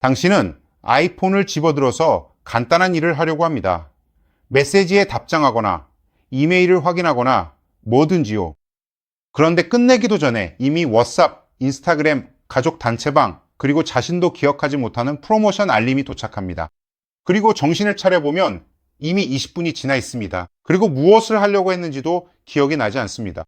당신은 아이폰을 집어들어서 간단한 일을 하려고 합니다. 메시지에 답장하거나 이메일을 확인하거나 뭐든지요. 그런데 끝내기도 전에 이미 워츠업, 인스타그램, 가족 단체방, 그리고 자신도 기억하지 못하는 프로모션 알림이 도착합니다. 그리고 정신을 차려보면 이미 20분이 지나 있습니다. 그리고 무엇을 하려고 했는지도 기억이 나지 않습니다.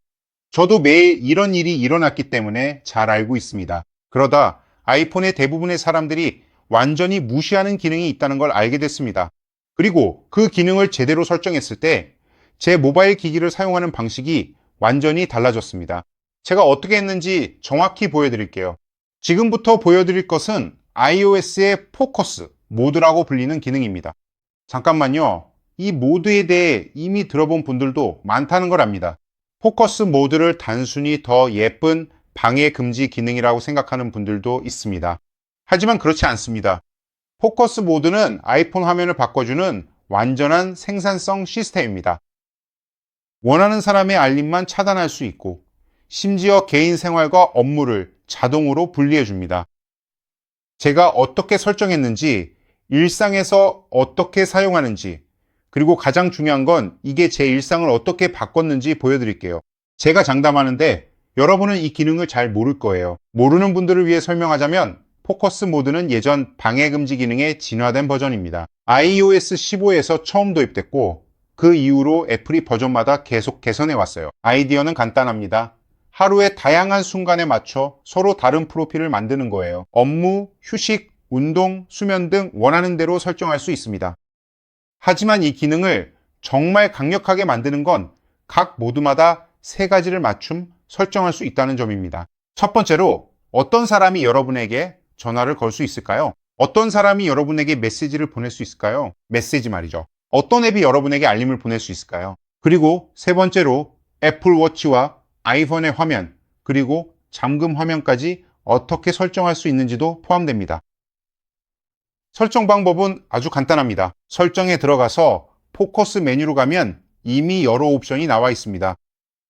저도 매일 이런 일이 일어났기 때문에 잘 알고 있습니다. 그러다 아이폰의 대부분의 사람들이 완전히 무시하는 기능이 있다는 걸 알게 됐습니다. 그리고 그 기능을 제대로 설정했을 때 제 모바일 기기를 사용하는 방식이 완전히 달라졌습니다. 제가 어떻게 했는지 정확히 보여드릴게요. 지금부터 보여드릴 것은 iOS의 포커스 모드라고 불리는 기능입니다. 잠깐만요. 이 모드에 대해 이미 들어본 분들도 많다는 걸 압니다. 포커스 모드를 단순히 더 예쁜 방해 금지 기능이라고 생각하는 분들도 있습니다. 하지만 그렇지 않습니다. 포커스 모드는 아이폰 화면을 바꿔주는 완전한 생산성 시스템입니다. 원하는 사람의 알림만 차단할 수 있고 심지어 개인 생활과 업무를 자동으로 분리해 줍니다. 제가 어떻게 설정했는지, 일상에서 어떻게 사용하는지, 그리고 가장 중요한 건 이게 제 일상을 어떻게 바꿨는지 보여드릴게요. 제가 장담하는데 여러분은 이 기능을 잘 모를 거예요. 모르는 분들을 위해 설명하자면 포커스 모드는 예전 방해금지 기능의 진화된 버전입니다. iOS 15에서 처음 도입됐고 그 이후로 애플이 버전마다 계속 개선해 왔어요. 아이디어는 간단합니다. 하루의 다양한 순간에 맞춰 서로 다른 프로필을 만드는 거예요. 업무, 휴식, 운동, 수면 등 원하는 대로 설정할 수 있습니다. 하지만 이 기능을 정말 강력하게 만드는 건 각 모드마다 3가지를 맞춤 설정할 수 있다는 점입니다. 첫 번째로 어떤 사람이 여러분에게 전화를 걸 수 있을까요? 어떤 사람이 여러분에게 메시지를 보낼 수 있을까요? 메시지 말이죠. 어떤 앱이 여러분에게 알림을 보낼 수 있을까요? 그리고 세 번째로 애플워치와 아이폰의 화면, 그리고 잠금 화면까지 어떻게 설정할 수 있는지도 포함됩니다. 설정 방법은 아주 간단합니다. 설정에 들어가서 포커스 메뉴로 가면 이미 여러 옵션이 나와 있습니다.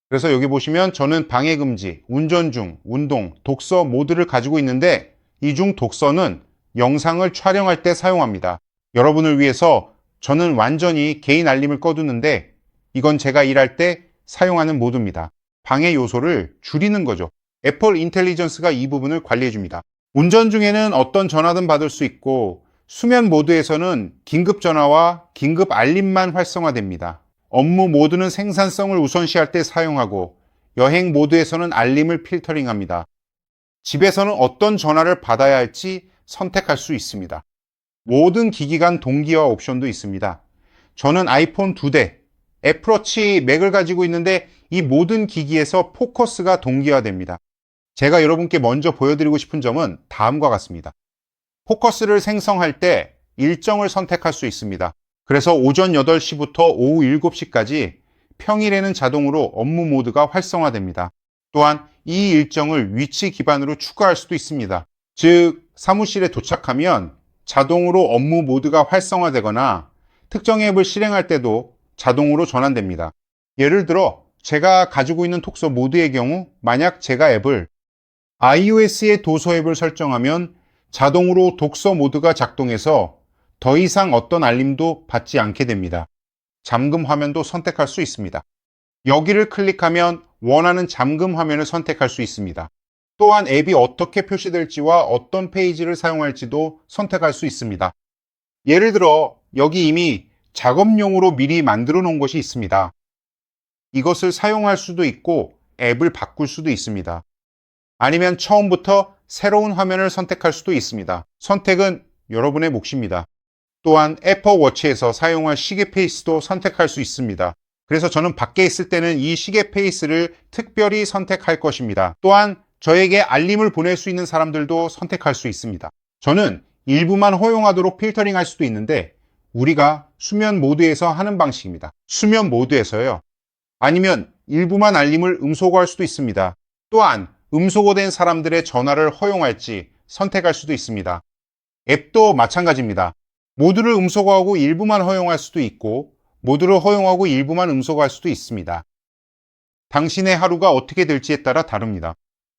그래서 여기 보시면 저는 방해금지, 운전 중, 운동, 독서 모드를 가지고 있는데 이 중 독서는 영상을 촬영할 때 사용합니다. 여러분을 위해서 저는 완전히 개인 알림을 꺼두는데 이건 제가 일할 때 사용하는 모드입니다. 방해 요소를 줄이는 거죠. 애플 인텔리전스가 이 부분을 관리해 줍니다. 운전 중에는 어떤 전화든 받을 수 있고 수면 모드에서는 긴급 전화와 긴급 알림만 활성화됩니다. 업무 모드는 생산성을 우선시할 때 사용하고 여행 모드에서는 알림을 필터링합니다. 집에서는 어떤 전화를 받아야 할지 선택할 수 있습니다. 모든 기기 간 동기화 옵션도 있습니다. 저는 아이폰 2대, 애플워치 맥을 가지고 있는데 이 모든 기기에서 포커스가 동기화됩니다. 제가 여러분께 먼저 보여드리고 싶은 점은 다음과 같습니다. 포커스를 생성할 때 일정을 선택할 수 있습니다. 그래서 오전 8시부터 오후 7시까지 평일에는 자동으로 업무 모드가 활성화됩니다. 또한 이 일정을 위치 기반으로 추가할 수도 있습니다. 즉, 사무실에 도착하면 자동으로 업무 모드가 활성화되거나 특정 앱을 실행할 때도 자동으로 전환됩니다. 예를 들어 제가 가지고 있는 독서 모드의 경우 만약 제가 앱을 iOS의 도서 앱을 설정하면 자동으로 독서 모드가 작동해서 더 이상 어떤 알림도 받지 않게 됩니다. 잠금 화면도 선택할 수 있습니다. 여기를 클릭하면 원하는 잠금 화면을 선택할 수 있습니다. 또한 앱이 어떻게 표시될지와 어떤 페이지를 사용할지도 선택할 수 있습니다. 예를 들어 여기 이미 작업용으로 미리 만들어 놓은 것이 있습니다. 이것을 사용할 수도 있고 앱을 바꿀 수도 있습니다. 아니면 처음부터 새로운 화면을 선택할 수도 있습니다. 선택은 여러분의 몫입니다. 또한 애플워치에서 사용할 시계 페이스도 선택할 수 있습니다. 그래서 저는 밖에 있을 때는 이 시계 페이스를 특별히 선택할 것입니다. 또한 저에게 알림을 보낼 수 있는 사람들도 선택할 수 있습니다. 저는 일부만 허용하도록 필터링할 수도 있는데 우리가 수면 모드에서 하는 방식입니다. 수면 모드에서요. 아니면 일부만 알림을 음소거할 수도 있습니다. 또한 음소거된 사람들의 전화를 허용할지 선택할 수도 있습니다. 앱도 마찬가지입니다. 모두를 음소거하고 일부만 허용할 수도 있고 모두를 허용하고 일부만 음소거할 수도 있습니다. 당신의 하루가 어떻게 될지에 따라 다릅니다.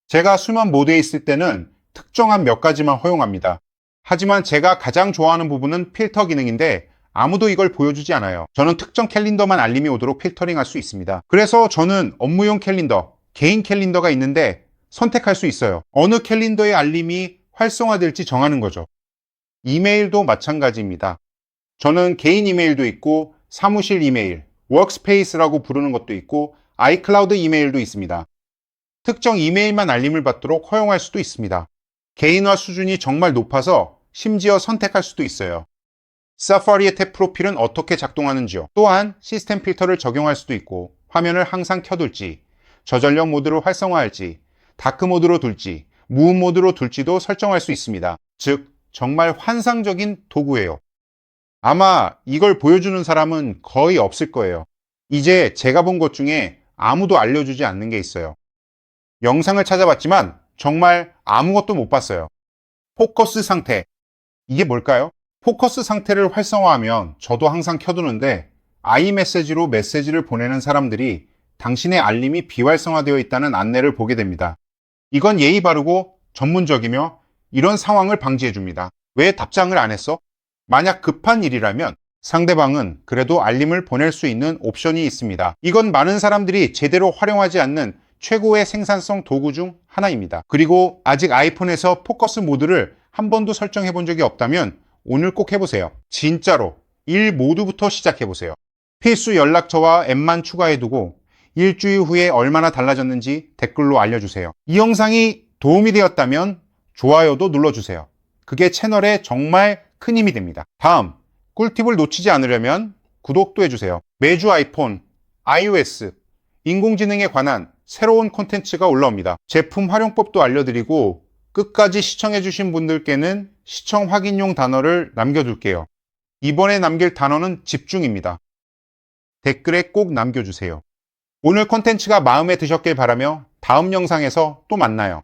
제가 수면 모드에 있을 때는 특정한 몇 가지만 허용합니다. 하지만 제가 가장 좋아하는 부분은 필터 기능인데 아무도 이걸 보여주지 않아요. 저는 특정 캘린더만 알림이 오도록 필터링할 수 있습니다. 그래서 저는 업무용 캘린더, 개인 캘린더가 있는데 선택할 수 있어요. 어느 캘린더의 알림이 활성화될지 정하는 거죠. 이메일도 마찬가지입니다. 저는 개인 이메일도 있고 사무실 이메일, 워크스페이스라고 부르는 것도 있고 아이클라우드 이메일도 있습니다. 특정 이메일만 알림을 받도록 허용할 수도 있습니다. 개인화 수준이 정말 높아서 심지어 선택할 수도 있어요. 사파리의 탭 프로필은 어떻게 작동하는지요. 또한 시스템 필터를 적용할 수도 있고 화면을 항상 켜둘지, 저전력 모드로 활성화할지, 다크 모드로 둘지, 무음 모드로 둘지도 설정할 수 있습니다. 즉, 정말 환상적인 도구예요. 아마 이걸 보여주는 사람은 거의 없을 거예요. 이제 제가 본 것 중에 아무도 알려주지 않는 게 있어요. 영상을 찾아봤지만 정말 아무것도 못 봤어요. 포커스 상태. 이게 뭘까요? 포커스 상태를 활성화하면 저도 항상 켜두는데 아이메시지로 메시지를 보내는 사람들이 당신의 알림이 비활성화되어 있다는 안내를 보게 됩니다. 이건 예의 바르고 전문적이며 이런 상황을 방지해 줍니다. 왜 답장을 안 했어? 만약 급한 일이라면 상대방은 그래도 알림을 보낼 수 있는 옵션이 있습니다. 이건 많은 사람들이 제대로 활용하지 않는 최고의 생산성 도구 중 하나입니다. 그리고 아직 아이폰에서 포커스 모드를 한 번도 설정해 본 적이 없다면 오늘 꼭 해보세요. 진짜로 일 모드부터 시작해보세요. 필수 연락처와 앱만 추가해두고 일주일 후에 얼마나 달라졌는지 댓글로 알려주세요. 이 영상이 도움이 되었다면 좋아요도 눌러주세요. 그게 채널에 정말 큰 힘이 됩니다. 다음, 꿀팁을 놓치지 않으려면 구독도 해주세요. 매주 아이폰, iOS, 인공지능에 관한 새로운 콘텐츠가 올라옵니다. 제품 활용법도 알려드리고 끝까지 시청해주신 분들께는 시청 확인용 단어를 남겨둘게요. 이번에 남길 단어는 집중입니다. 댓글에 꼭 남겨주세요. 오늘 콘텐츠가 마음에 드셨길 바라며 다음 영상에서 또 만나요.